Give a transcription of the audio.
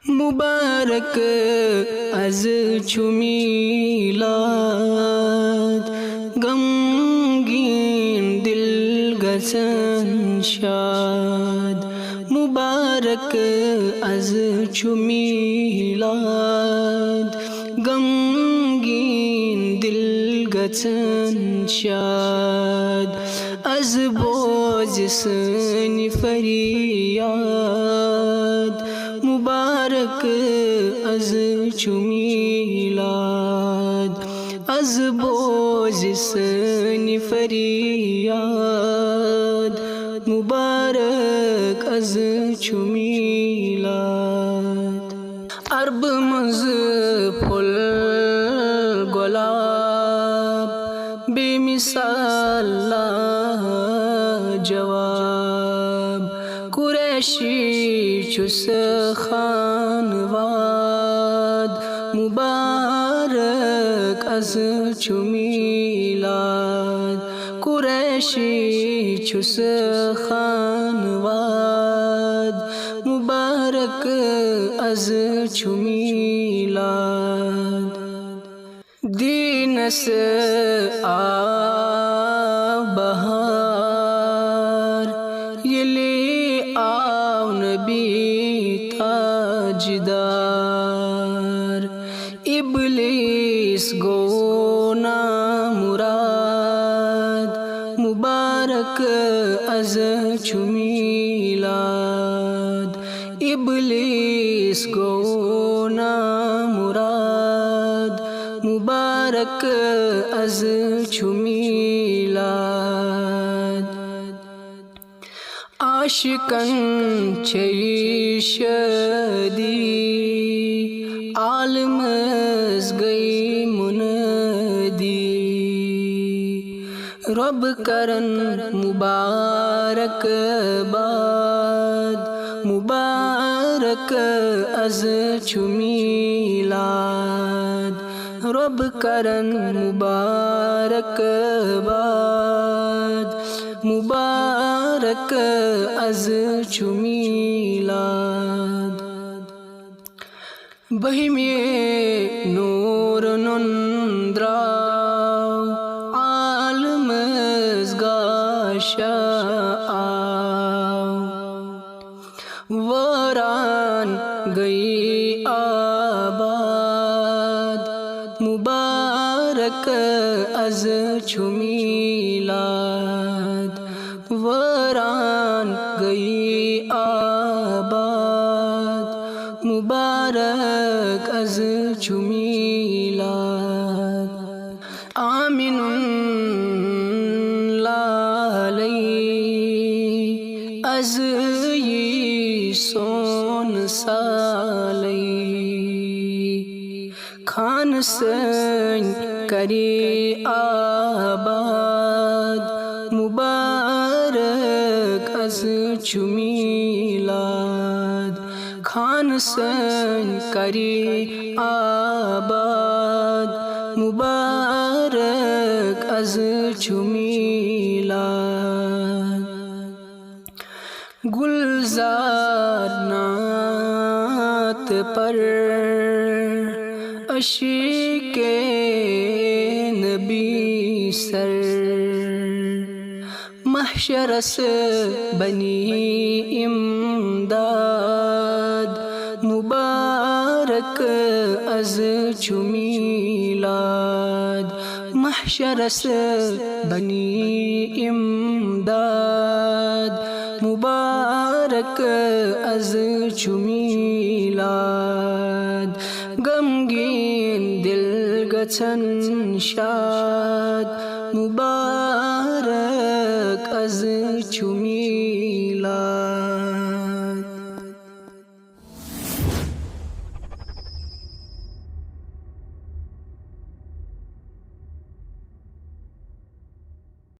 مبارک از چو میلاد غمگین دل گژھن شاد مبارک از چو میلاد غمگین دل گژھن شاد از بوج سنی فریاد مبارک از چو میلاد از بوج سنی فریاد مبارک از چو میلاد عرب مز پھل گلاب بے مثال جواب قریشی چس خانواد مبارک از چو میلاد قریشی چس خانواد مبارک از چو میلاد دینس بہار یلی آو نبی تاجدار ابلیس گو نامراد مبارک از چو میلاد ابلیس گو نامراد مبارک از چو میلاد عاشقان چی شدی عالم از گئی منادی رب کرن مبارک باد مبارک از چو میلاد رب کرن مبارک باد مبارک از چو میلاد بہمی نور نندراو عالم از گاشا وران گئی آباد مبارک از چو میلاد وران گئی آباد مبارک از چو میلاد آمین لالی از سون سالی خان سنگ کری آباد مبارک از چو میلاد خان سنگ کری آباد مبارک از چو میلاد گلزار نعت پر عشق نبی سر محشر سے بنی امداد مبارک از چو میلاد محشر سے بنی امداد مبارک از چو میلاد غمگین دل گژھن شاد مبارک از چو میلاد